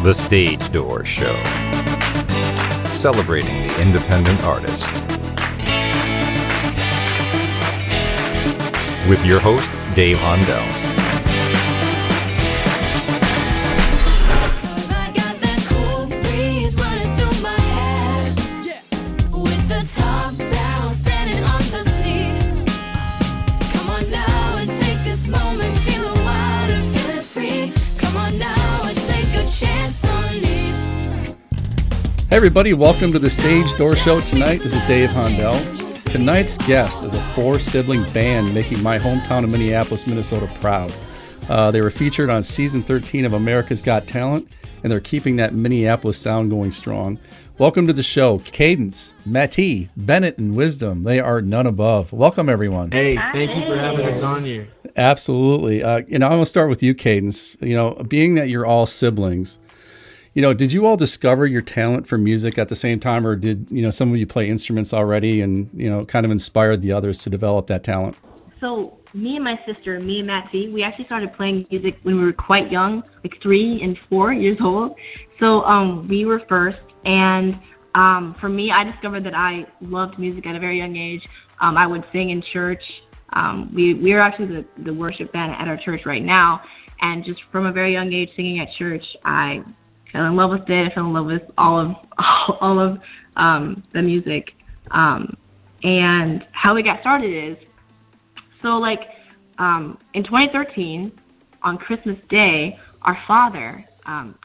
The Stage Door Show, celebrating the independent artist. With your host, Dave Hondell. Hey everybody, welcome to the Stage Door Show. Tonight, this is Dave Hondell. Tonight's guest is a four-sibling band making my hometown of Minneapolis, Minnesota proud. They were featured on season 13 of America's Got Talent, and they're keeping that Minneapolis sound going strong. Welcome to the show, Cadence, Matty, Bennett, and Wisdom. They are NUNNABOVE. Welcome, everyone. Hey, thank you for having us on here. Absolutely. I'm going to start with you, Cadence. Being that you're all siblings, did you all discover your talent for music at the same time, or did, some of you play instruments already and, kind of inspired the others to develop that talent? So me and my sister, me and Matty, we actually started playing music when we were quite young, like 3 and 4 years old. So we were first, and for me, I discovered that I loved music at a very young age. I would sing in church. We are actually the worship band at our church right now, and just from a very young age singing at church, I fell in love with it. I fell in love with all of the music. And how we got started is, so in 2013, on Christmas Day, our father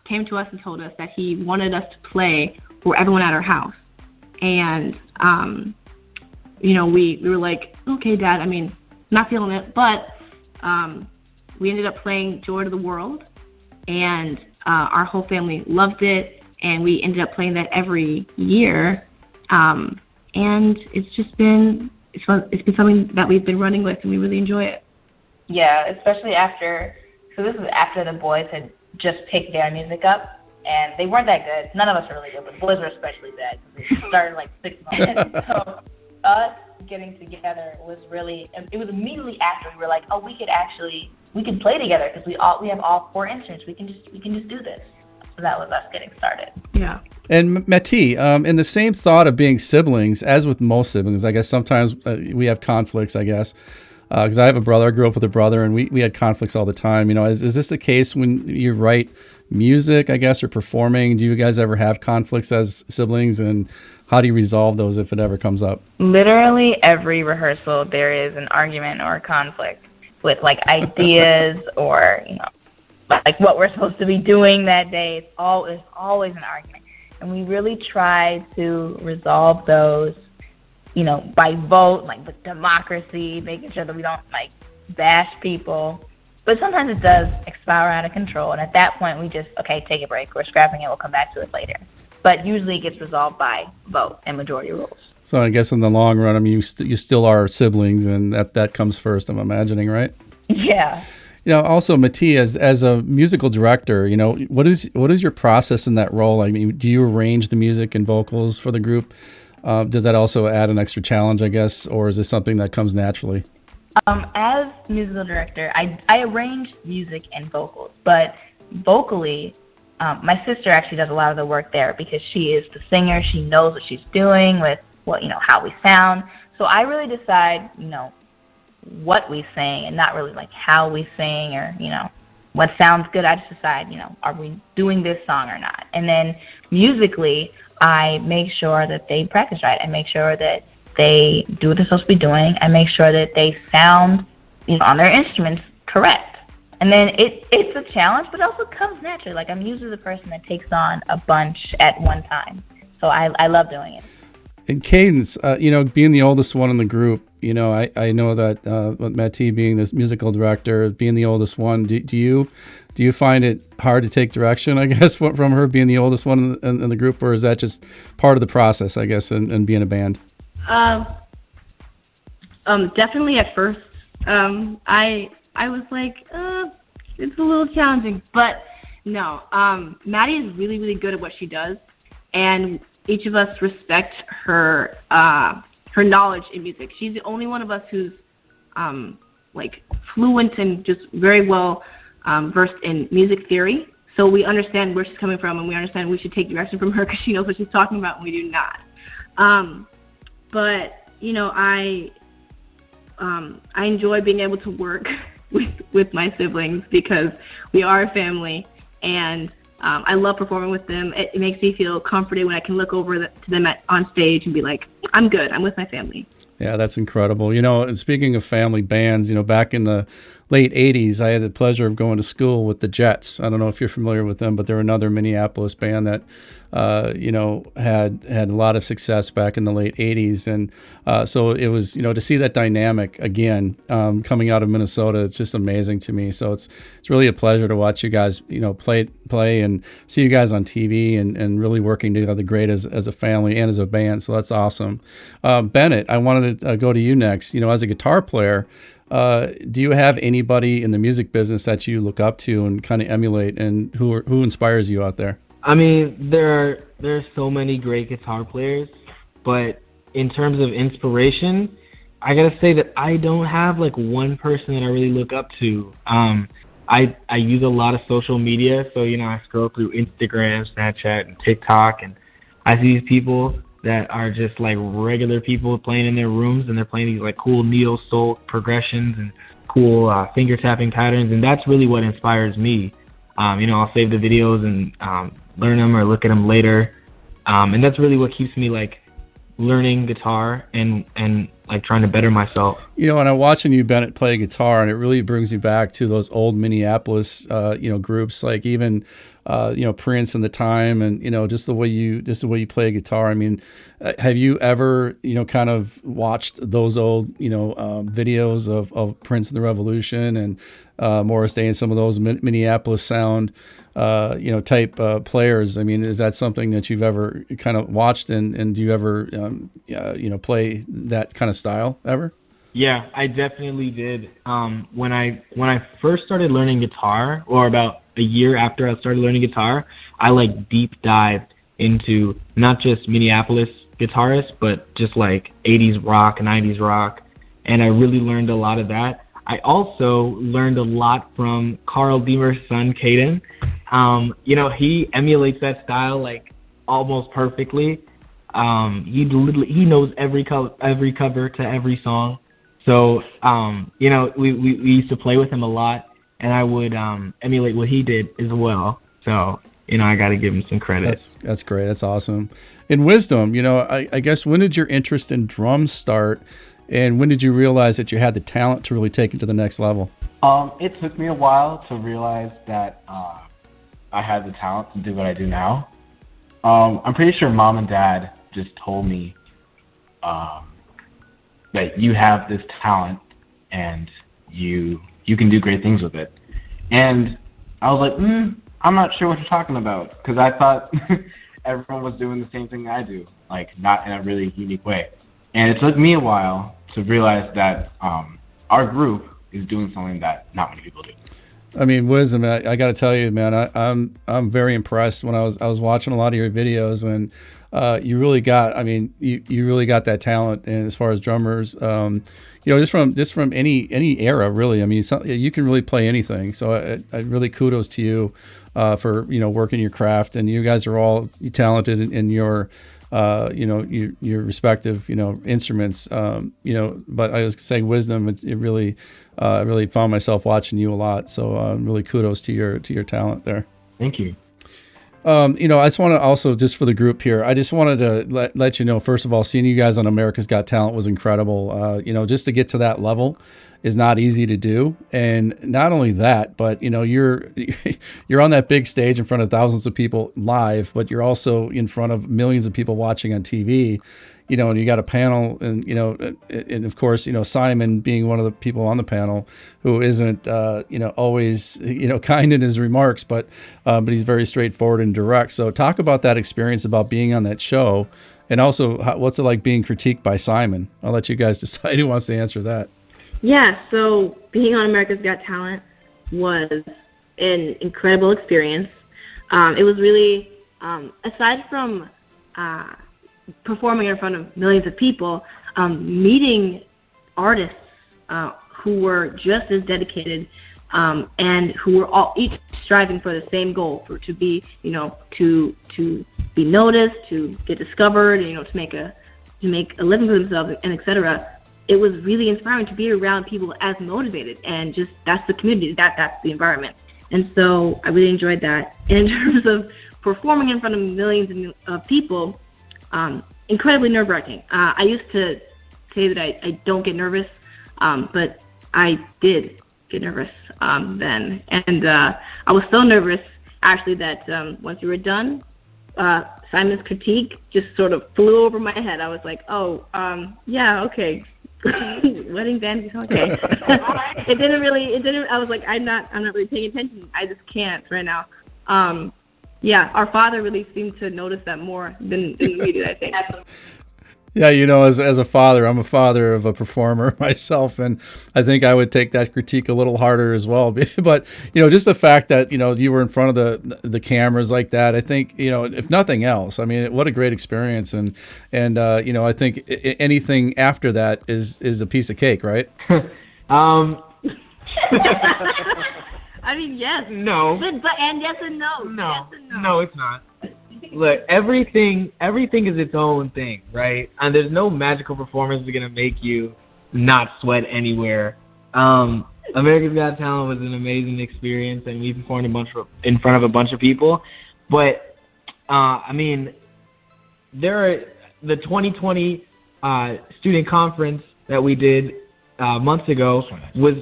came to us and told us that he wanted us to play for everyone at our house. And, we were like, okay, Dad, not feeling it, but we ended up playing Joy to the World, and our whole family loved it, and we ended up playing that every year. And it's been something that we've been running with, and we really enjoy it. Yeah, especially so this is after the boys had just picked their music up, and they weren't that good. None of us were really good, but the boys were especially bad because we started 6 months. So us getting together was really, it was immediately after we were like, oh, we could play together because we have all 4 instruments. We can just do this. So that was us getting started. Yeah. And Matty, in the same thought of being siblings, as with most siblings, I guess sometimes we have conflicts, I guess. Because I have a brother, I grew up with a brother, and we had conflicts all the time. Is this the case when you write music, I guess, or performing? Do you guys ever have conflicts as siblings, and how do you resolve those if it ever comes up? Literally every rehearsal there is an argument or a conflict with ideas or, what we're supposed to be doing that day. There's always an argument. And we really try to resolve those, by vote, with democracy, making sure that we don't, bash people. But sometimes it does spiral out of control. And at that point, we just, okay, take a break. We're scrapping it. We'll come back to it later. But usually it gets resolved by vote and majority rules. So I guess in the long run, you still are siblings, and that comes first, I'm imagining, right? Yeah. Also, Matty, as a musical director, what is your process in that role? Do you arrange the music and vocals for the group? Does that also add an extra challenge, I guess, or is this something that comes naturally? As musical director, I arrange music and vocals, but vocally, my sister actually does a lot of the work there because she is the singer. She knows what she's doing with how we sound. So I really decide, what we sing and not really how we sing or, what sounds good. I just decide, are we doing this song or not? And then musically, I make sure that they practice right. I make sure that they do what they're supposed to be doing. I make sure that they sound, on their instruments correct. And then it's a challenge, but it also comes naturally. I'm usually the person that takes on a bunch at one time. So I love doing it. And Cadence, being the oldest one in the group, I know that Matty being this musical director, being the oldest one, do you find it hard to take direction, I guess, from her being the oldest one in the group, or is that just part of the process, I guess, in being a band? Definitely at first, I was like, it's a little challenging, but no, Matty is really, really good at what she does, and each of us respect her knowledge in music. She's the only one of us who's fluent and just very well versed in music theory. So we understand where she's coming from, and we understand we should take direction from her because she knows what she's talking about, and we do not. But I enjoy being able to work with my siblings because we are a family, and I love performing with them. It makes me feel comforted when I can look over to them on stage and be like, I'm good. I'm with my family. Yeah, that's incredible. And speaking of family bands, back in the late 80s, I had the pleasure of going to school with the Jets. I don't know if you're familiar with them, but they're another Minneapolis band that, had a lot of success back in the late 80s. And so it was, to see that dynamic again coming out of Minnesota, it's just amazing to me. So it's really a pleasure to watch you guys, play and see you guys on TV and really working together great as a family and as a band. So that's awesome. Bennett, I wanted to go to you next. As a guitar player, do you have anybody in the music business that you look up to and kind of emulate, and who inspires you out there? I mean, there are so many great guitar players, but in terms of inspiration, I gotta say that I don't have like one person that I really look up to. I use a lot of social media, so I scroll through Instagram, Snapchat, and TikTok, and I see these people that are just like regular people playing in their rooms, and they're playing these like cool neo soul progressions and cool finger tapping patterns, and that's really what inspires me. I'll save the videos and learn them or look at them later, and that's really what keeps me like learning guitar and like trying to better myself. And I'm watching you, Bennett, play guitar, and it really brings me back to those old Minneapolis groups, like even Prince and the Time, and just the way you play guitar. I mean, have you ever kind of watched those old videos of Prince and the Revolution and Morris Day and some of those Minneapolis sound type players? I mean, is that something that you've ever kind of watched, and do you ever play that kind of style ever? Yeah, I definitely did. When I first started learning guitar, or about a year after I started learning guitar, I like deep dived into not just Minneapolis guitarists, but just like 80s rock, 90s rock, and I really learned a lot of that. I also learned a lot from Carl Deemer's son, Caden. He emulates that style like almost perfectly. He knows every cover to every song. So, we used to play with him a lot, and I would emulate what he did as well. So, I got to give him some credit. That's great. That's awesome. In Wisdom, I guess, when did your interest in drums start, and when did you realize that you had the talent to really take it to the next level? It took me a while to realize that I had the talent to do what I do now. I'm pretty sure Mom and Dad just told me that you have this talent and you can do great things with it. And I was like, I'm not sure what you're talking about, because I thought everyone was doing the same thing I do, like not in a really unique way. And it took me a while to realize that our group is doing something that not many people do. I mean, Wisdom, I got to tell you, man, I'm very impressed. When I was watching a lot of your videos, and you really got that talent. And as far as drummers, just from any era, really. I mean, you can really play anything. So I really kudos to you for working your craft. And you guys are all talented in your your respective instruments. But I was saying, Wisdom, it really found myself watching you a lot. So really kudos to your talent there. Thank you. I just want to also, just for the group here, I just wanted to let you know, first of all, seeing you guys on America's Got Talent was incredible. Just to get to that level is not easy to do. And not only that, but, you're on that big stage in front of thousands of people live, but you're also in front of millions of people watching on TV. And you got a panel, and and of course, Simon being one of the people on the panel who isn't, always, kind in his remarks, but he's very straightforward and direct. So talk about that experience about being on that show, and also what's it like being critiqued by Simon? I'll let you guys decide who wants to answer that. Yeah, so being on America's Got Talent was an incredible experience. It was really, aside from performing in front of millions of people, meeting artists who were just as dedicated and who were all each striving for the same goal, to be, to be noticed, to get discovered, to make a living for themselves, and etc. It was really inspiring to be around people as motivated, and just that's the community, that's the environment. And so I really enjoyed that. And in terms of performing in front of millions of people, incredibly nerve-wracking. I used to say that I don't get nervous, but I did get nervous then. And I was so nervous, actually, that once we were done, Simon's critique just sort of flew over my head. I was like, yeah, okay. Wedding band, okay. I was like, I'm not really paying attention. I just can't right now. Yeah, our father really seemed to notice that more than we did, I think. Yeah, as a father, I'm a father of a performer myself, and I think I would take that critique a little harder as well. But, just the fact that, you were in front of the cameras like that, I think, if nothing else, I mean, what a great experience. And I think anything after that is a piece of cake, right? I mean, yes. No. But and yes and no. No. Yes and no. No, it's not. Look, everything is its own thing, right? And there's no magical performance that's gonna make you not sweat anywhere. America's Got Talent was an amazing experience, and we performed in front of a bunch of people. But I mean, the 2020 student conference that we did months ago was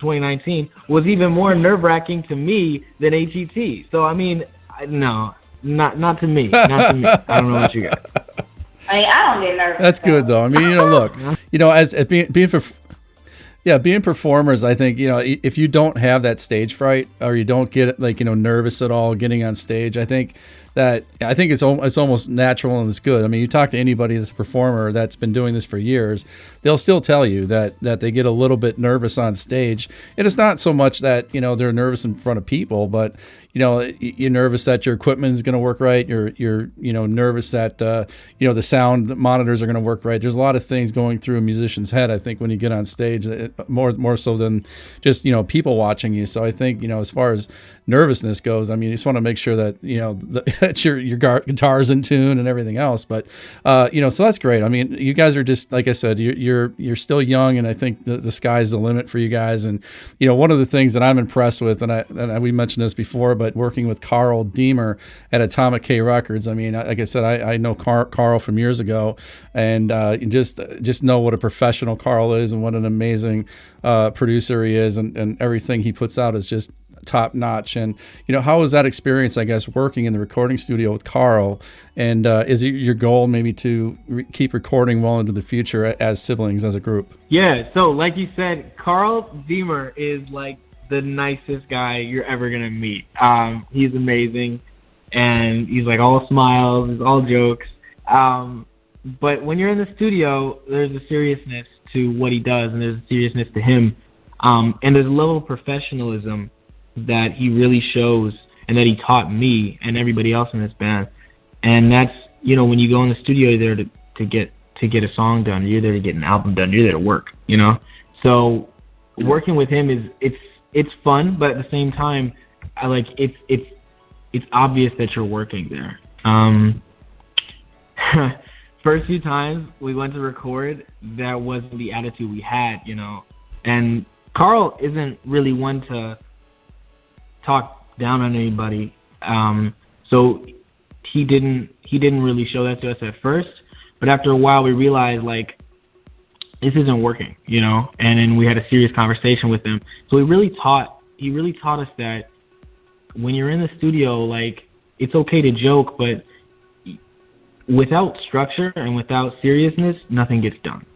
2019 was even more nerve-wracking to me than HET. So I mean, no. Not to me. Not to me. I don't know what you got. I don't get nervous. That's good, though. I mean, look, as being performers, I think, if you don't have that stage fright, or you don't get nervous at all getting on stage, I think it's almost natural, and it's good. I mean, you talk to anybody that's a performer that's been doing this for years, they'll still tell you that they get a little bit nervous on stage. And it's not so much that, they're nervous in front of people, but you're nervous that your equipment is going to work right. You're nervous that the sound monitors are going to work right. There's a lot of things going through a musician's head, I think, when you get on stage, more so than just people watching you. So I think as far as nervousness goes, I mean, you just want to make sure that that your guitar's in tune and everything else. But so that's great. I mean, you guys are just, like I said, you're still young, and I think the sky's the limit for you guys. And one of the things that I'm impressed with, and we mentioned this before, but working with Carl Deemer at Atomic K Records, I mean, like I said, I know Carl from years ago, and just know what a professional Carl is, and what an amazing producer he is, and everything he puts out is just top notch. And how was that experience, I guess, working in the recording studio with Carl? And is it your goal maybe to keep recording well into the future as siblings, as a group? Yeah, so like you said, Carl Deemer is like the nicest guy you're ever gonna meet. He's amazing, and he's like all smiles, he's all jokes. But when you're in the studio, there's a seriousness to what he does, and there's a seriousness to him, and there's a level of professionalism that he really shows, and that he taught me and everybody else in this band. And that's, when you go in the studio, you're there to get a song done. You're there to get an album done. You're there to work. So working with him it's fun, but at the same time, it's obvious that you're working there. First few times we went to record, that wasn't the attitude we had, And Carl isn't really one to talk down on anybody, so he didn't really show that to us at first. But after a while, we realized this isn't working, And then we had a serious conversation with him. So he really taught us that when you're in the studio, it's okay to joke, but without structure and without seriousness, nothing gets done,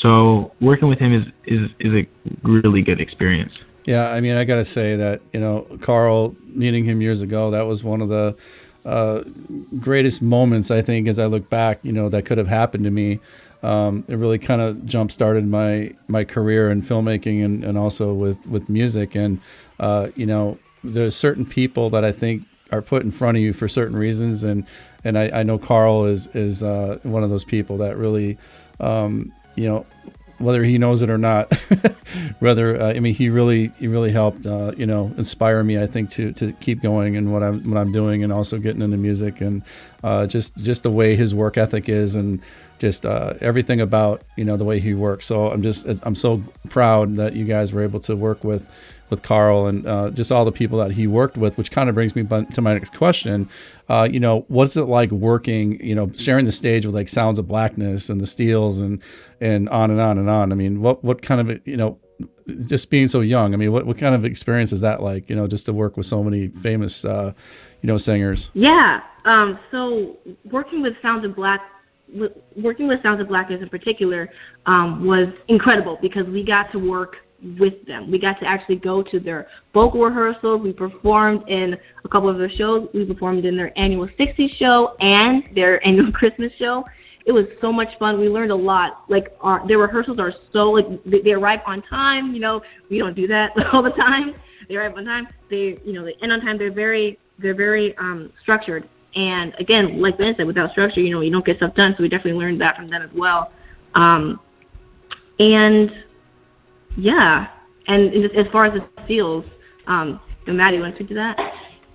So working with him is a really good experience. Yeah, I mean, I got to say that, Carl, meeting him years ago, that was one of the greatest moments, I think, as I look back, that could have happened to me. It really kind of jump-started my career in filmmaking and also with music. And, there's certain people that I think are put in front of you for certain reasons. And I know Carl is one of those people that really, whether he knows it or not, Whether I mean, he really helped inspire me, I think, to keep going in what I'm doing, and also getting into music, and just the way his work ethic is, and just everything about the way he works. So I'm so proud that you guys were able to work with Carl, and just all the people that he worked with, which kind of brings me to my next question. What's it like working, sharing the stage with like Sounds of Blackness and the Steels and on and on and on? I mean, what kind of, just being so young, I mean, what kind of experience is that like, just to work with so many famous, singers? Yeah. So working with Sounds of Blackness in particular was incredible, because we got to work with them. We got to actually go to their vocal rehearsals. We performed in a couple of their shows. We performed in their annual 60s show and their annual Christmas show. It was so much fun. We learned a lot. Like their rehearsals are so they arrive on time. We don't do that all the time. They arrive on time. They end on time. They're very structured. And again, like Ben said, without structure, you don't get stuff done. So we definitely learned that from them as well. And yeah, and as far as the Steels, Maddie, you want to speak to that?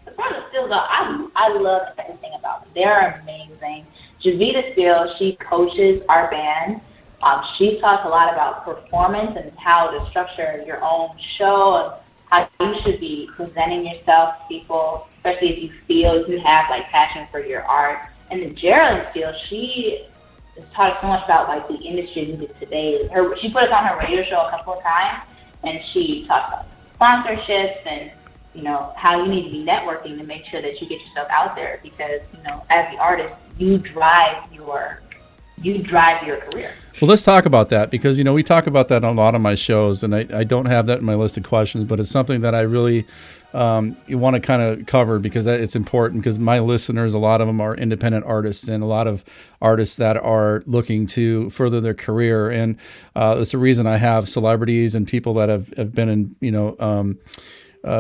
As far as the Steels, I love everything about them. They're amazing. Javita Steele, she coaches our band. She talks a lot about performance and how to structure your own show, and how you should be presenting yourself to people, especially if you feel you have like passion for your art. And then Geraldine Steele, she has taught us so much about like the industry music today. She put us on her radio show a couple of times, and she talks about sponsorships and how you need to be networking to make sure that you get yourself out there, because as the artist, you drive your career. Well, let's talk about that, because we talk about that on a lot of my shows, and I don't have that in my list of questions, but it's something that I really want to kind of cover, because it's important, because my listeners, a lot of them are independent artists, and a lot of artists that are looking to further their career. And it's the reason I have celebrities and people that have been in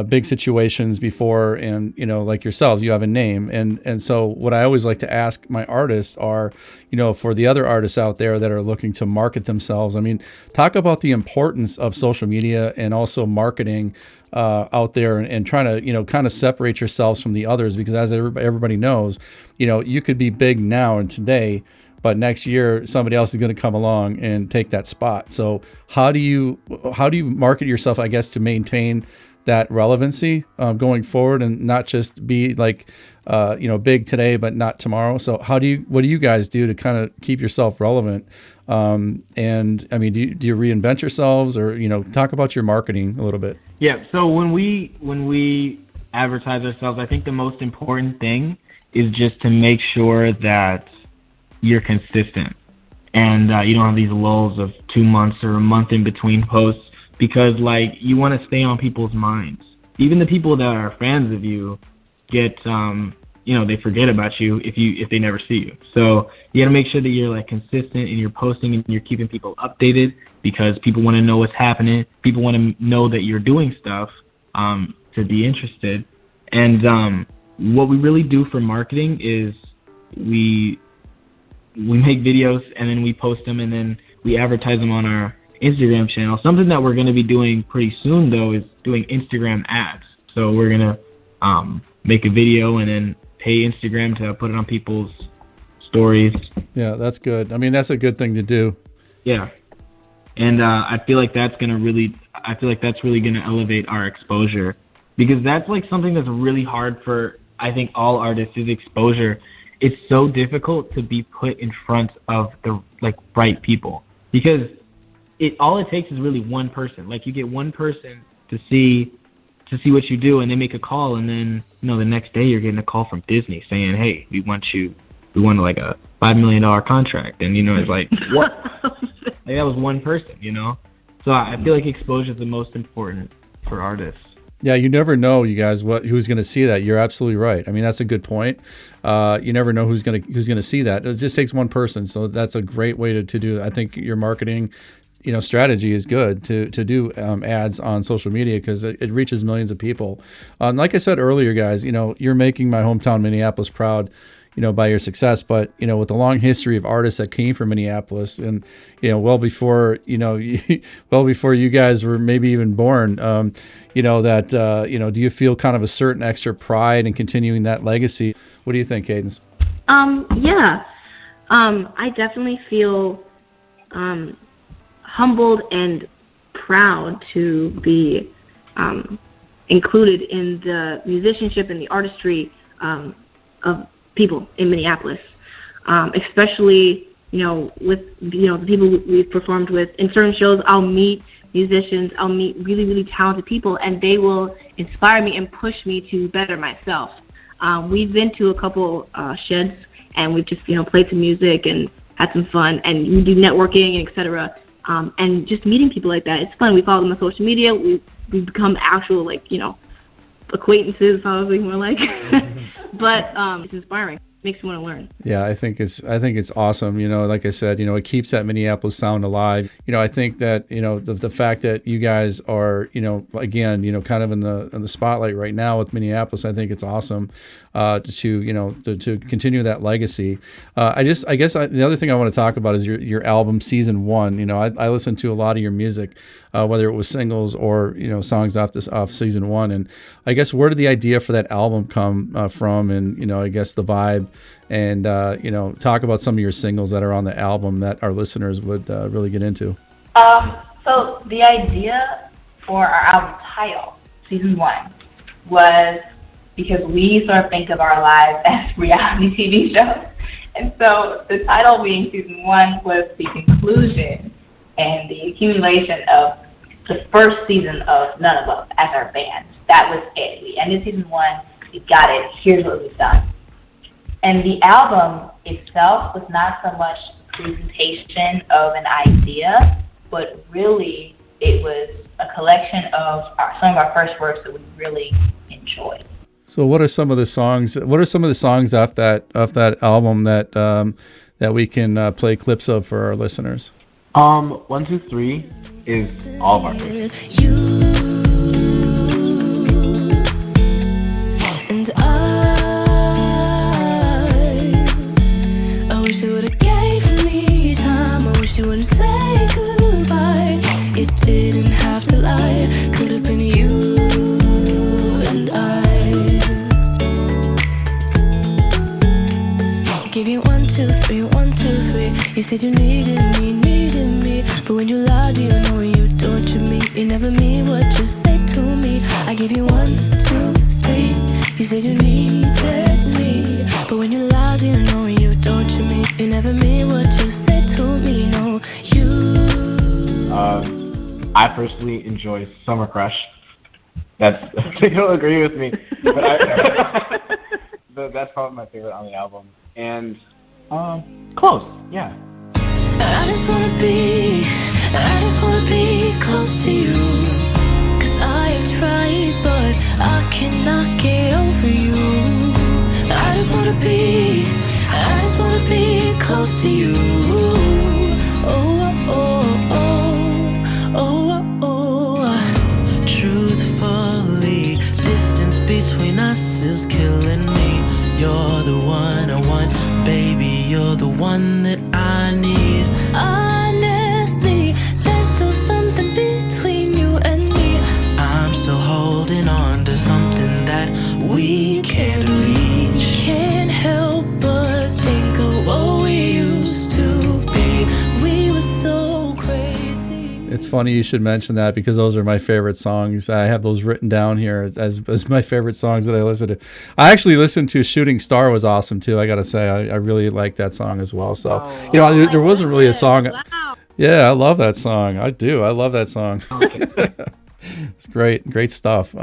big situations before, and like yourselves, you have a name, and so what I always like to ask my artists are, for the other artists out there that are looking to market themselves, I mean, talk about the importance of social media and also marketing out there, and trying to kind of separate yourselves from the others, because as everybody knows, you could be big now and today, but next year somebody else is going to come along and take that spot. So how do you market yourself, I guess, to maintain that relevancy going forward, and not just be like big today but not tomorrow? So what do you guys do to kind of keep yourself relevant? And I mean, do you reinvent yourselves, or talk about your marketing a little bit? Yeah, so when we advertise ourselves, I think the most important thing is just to make sure that you're consistent, and you don't have these lulls of 2 months or a month in between posts, because like you want to stay on people's minds. Even the people that are fans of you get they forget about you if they never see you. So you got to make sure that you're like consistent, and you're posting, and you're keeping people updated, because people want to know what's happening. People want to know that you're doing stuff to be interested. And what we really do for marketing is we make videos, and then we post them, and then we advertise them on our Instagram channel. Something that we're going to be doing pretty soon, though, is doing Instagram ads. So we're going to make a video and then pay Instagram to put it on people's stories. Yeah, that's good. I mean, that's a good thing to do. Yeah. And I feel like that's really going to elevate our exposure, because that's like something that's really hard for, I think, all artists, is exposure. It's so difficult to be put in front of the right people, because all it takes is really one person. Like, you get one person to see what you do, and they make a call, and then the next day you're getting a call from Disney saying, "Hey, we want like a $5 million contract," and it's like, what? Like, that was one person, So I feel like exposure is the most important for artists. Yeah, you never know, you guys, who's going to see that. You're absolutely right. I mean, that's a good point. You never know who's going to see that. It just takes one person, so that's a great way to do it. I think your marketing strategy is good to do ads on social media, because it reaches millions of people. Like I said earlier, guys, you're making my hometown Minneapolis proud. by your success, but with the long history of artists that came from Minneapolis, and well before well before you guys were maybe even born, do you feel kind of a certain extra pride in continuing that legacy? What do you think, Cadence? Yeah. I definitely feel humbled and proud to be included in the musicianship and the artistry of people in Minneapolis, especially with the people we've performed with. In certain shows, I'll meet musicians, I'll meet really, really talented people, and they will inspire me and push me to better myself. We've been to a couple sheds, and we've just played some music and had some fun, and we do networking and etc. And just meeting people like that, it's fun. We follow them on social media. We become actual acquaintances, probably more like. But it's inspiring. Makes you want to learn. Yeah, I think it's awesome. Like I said, it keeps that Minneapolis sound alive. I think that the fact that you guys are again kind of in the spotlight right now with Minneapolis, I think it's awesome to continue that legacy. I guess the other thing I want to talk about is your album Season 1. I listened to a lot of your music, whether it was singles or songs off Season 1, and I guess where did the idea for that album come from, and I guess the vibe, and talk about some of your singles that are on the album that our listeners would really get into. So the idea for our album title, Season 1, was because we sort of think of our lives as reality TV shows. And so the title being Season 1 was the conclusion and the accumulation of the first season of NUNNABOVE as our band. That was it. We ended Season 1, we got it, here's what we've done. And the album itself was not so much a presentation of an idea, but really it was a collection of some of our first works that we really enjoyed. So what are some of the songs? What are some of the songs off that album that we can play clips of for our listeners? 1, 2, 3 is all of our favorites. And I wish you would've gave me time. I wish you wouldn't say goodbye. It didn't have to lie. Could have been you and I. Give you 1, 2, 3, 1, 2, 3. You said you needed me, but when you lied, you know you tortured me. You never mean what you say to me. I give you 1, 2, 3. You said you needed me, but when you lied, you know you tortured me. You never mean what you say to me. No, you. I personally enjoy Summer Crush. They don't agree with me, but that's probably my favorite on the album. And Close, yeah. I just wanna be close to you. 'Cause I have tried, but I cannot get over you. I just wanna be close to you. Oh, oh, oh, oh, oh, oh. Truthfully, distance between us is killing me. You're the one I want, baby, you're the one that I need. Honestly, there's still something between you and me. I'm still holding on to something that we can't reach. Can't help but think of what we used to be. We were so crazy. It's funny you should mention that because those are my favorite songs. I have those written down here as my favorite songs that I listen to. I actually listened to Shooting Star was awesome too. I got to say, I really like that song as well. So, there wasn't really a song. Wow. Yeah, I love that song. I do. I love that song. It's great stuff.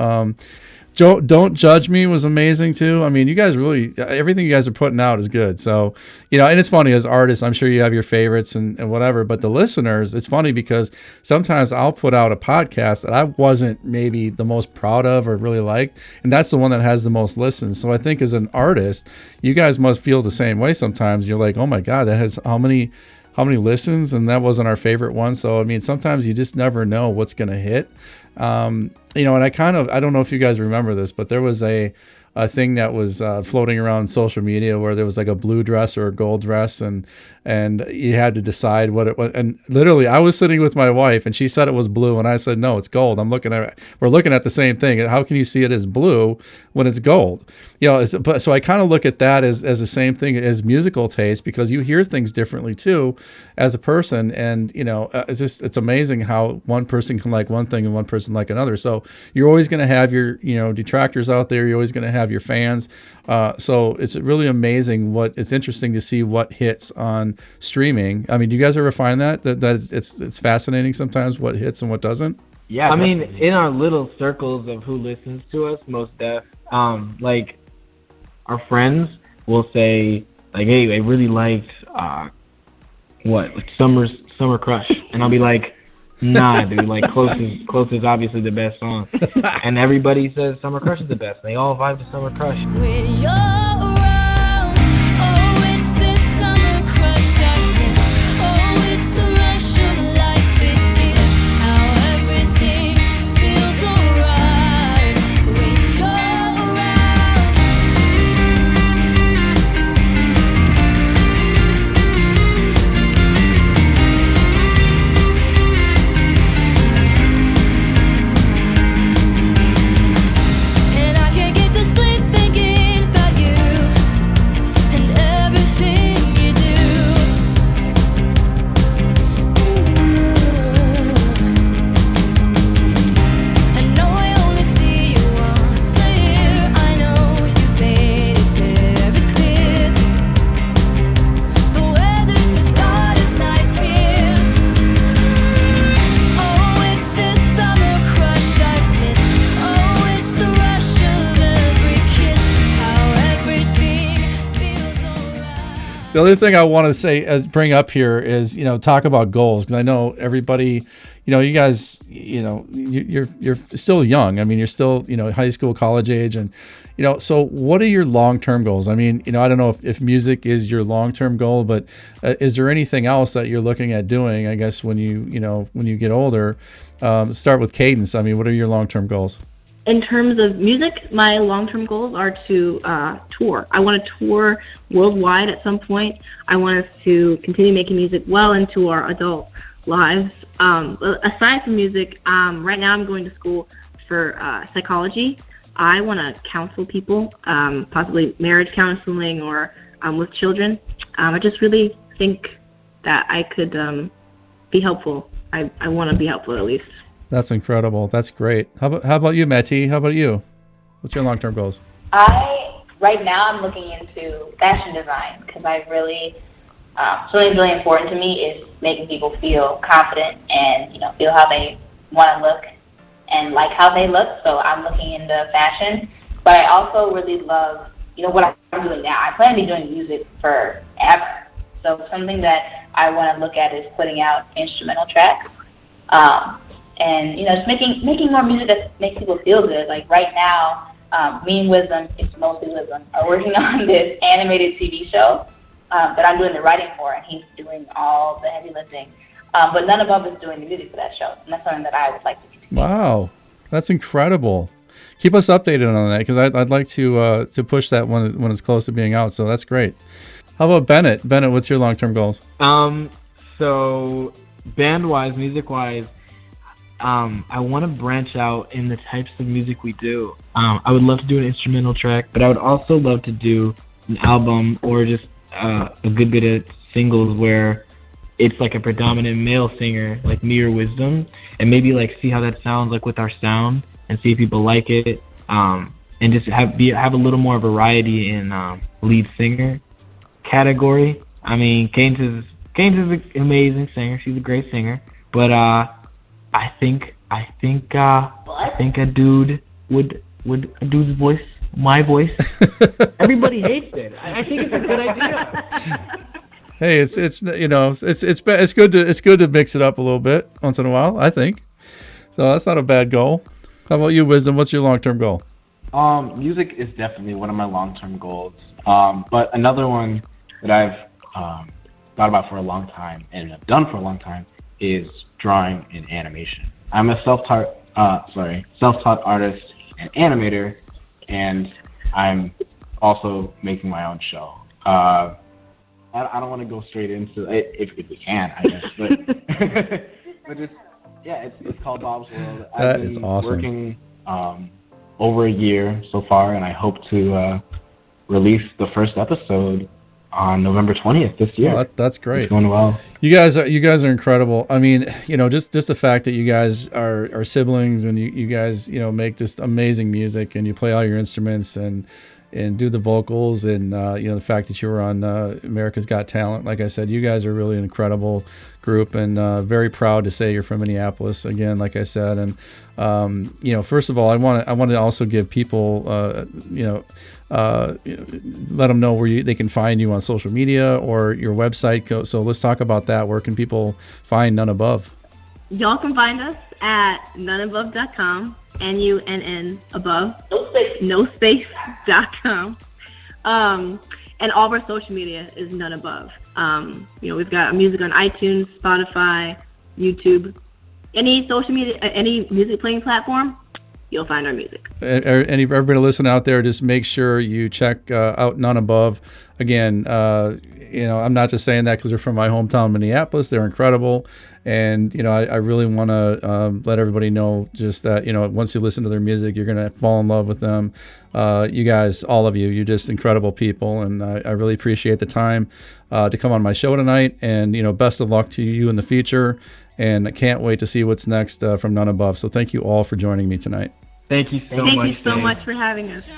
Don't Judge Me was amazing too. I mean, you guys really, everything you guys are putting out is good. So, and it's funny as artists, I'm sure you have your favorites and whatever, but the listeners, it's funny because sometimes I'll put out a podcast that I wasn't maybe the most proud of or really liked, and that's the one that has the most listens. So I think as an artist, you guys must feel the same way sometimes. You're like, oh my God, that has how many listens, and that wasn't our favorite one. So, I mean, sometimes you just never know what's going to hit. And I don't know if you guys remember this, but there was a a thing that was floating around social media where there was like a blue dress or a gold dress, and you had to decide what it was. And literally, I was sitting with my wife, and she said it was blue, and I said, no, it's gold. We're looking at the same thing. How can you see it as blue when it's gold? So I kind of look at that as the same thing as musical taste, because you hear things differently too as a person. And, it's amazing how one person can like one thing and one person like another. So you're always going to have your, detractors out there. You're always going to have your fans. So it's really amazing it's interesting to see what hits on streaming. I mean, do you guys ever find that it's fascinating sometimes what hits and what doesn't? Yeah, I mean, in our little circles of who listens to us, most def, like our friends will say like, hey, I really liked Summer Crush, and I'll be like, nah, dude, like Close is obviously the best song, and everybody says Summer Crush is the best. They all vibe to Summer Crush. When you're around, oh, it's this summer crush I miss. Oh, it's the rush of life it gives. How everything feels alright when you're around. And I can't get to sleep thinking about you and everything you do. I know I only see you once a year. I know you've made it very clear. The weather's just not as nice here. Oh, it's this summer crush I've missed. Oh, it's the rush of every kiss. How everything feels alright. The other thing I want to bring up here is, talk about goals, because I know everybody, you guys, you're still young. I mean, you're still, high school, college age, and so what are your long-term goals? I mean, I don't know if music is your long-term goal, but is there anything else that you're looking at doing? I guess when you get older, start with Cadence. I mean, what are your long-term goals? In terms of music, my long-term goals are to tour. I want to tour worldwide at some point. I want us to continue making music well into our adult lives. Aside from music, right now I'm going to school for psychology. I want to counsel people, possibly marriage counseling or with children. I just really think that I could be helpful. I want to be helpful at least. That's incredible. That's great. How about you, Matty? How about you? What's your long-term goals? Right now I'm looking into fashion design, because I really, something really important to me is making people feel confident and, feel how they want to look and like how they look. So I'm looking into fashion, but I also really love, what I'm doing now. I plan to be doing music forever. So something that I want to look at is putting out instrumental tracks. And just making more music that makes people feel good. Like right now, me and Wisdom, it's mostly Wisdom, are working on this animated TV show that I'm doing the writing for, and he's doing all the heavy lifting. But NUNNABOVE is doing the music for that show, and that's something that I would like to continue. Wow, that's incredible. Keep us updated on that, because I'd like to push that when it's close to being out. So that's great. How about Bennett? Bennett, what's your long-term goals? So band-wise, music-wise, I want to branch out in the types of music we do. I would love to do an instrumental track, but I would also love to do an album or just a good bit of singles where it's like a predominant male singer, like me or Wisdom, and maybe like see how that sounds like with our sound and see if people like it, and just have a little more variety in lead singer category. I mean, Cadence is an amazing singer. She's a great singer, but I think a dude would a dude's voice, my voice. Everybody hates it. I think it's a good idea. Hey, it's good to mix it up a little bit once in a while, I think. So that's not a bad goal. How about you, Wisdom? What's your long-term goal? Music is definitely one of my long-term goals. But another one that I've thought about for a long time and have done for a long time is drawing and animation. I'm a self-taught artist and animator, and I'm also making my own show. I don't want to go straight into it if we can, I guess, but just it's called Bob's World. That is awesome. Working over a year so far, and I hope to release the first episode on November 20th this year. Oh, that's great. It's going well. You guys are incredible. I mean, just the fact that you guys are siblings and you guys, make just amazing music and you play all your instruments and do the vocals and, the fact that you were on America's Got Talent. Like I said, you guys are really an incredible group and very proud to say you're from Minneapolis again, like I said. And, first of all, I want to also give people, let them know where they can find you on social media or your website. So let's talk about that. Where can people find None Above? Y'all can find us at nunnabove.com, NUNN above, no space.com. And all of our social media is None Above. We've got music on iTunes, Spotify, YouTube, any social media, any music playing platform, you'll find our music. Everybody listen out there, just make sure you check out None Above. Again, I'm not just saying that because they're from my hometown, Minneapolis. They're incredible. And, I really want to let everybody know just that, once you listen to their music, you're going to fall in love with them. You guys, all of you, you're just incredible people. And I really appreciate the time to come on my show tonight. And, best of luck to you in the future. And I can't wait to see what's next from None Above. So thank you all for joining me tonight. Thank you so much. Thank you so much for having us.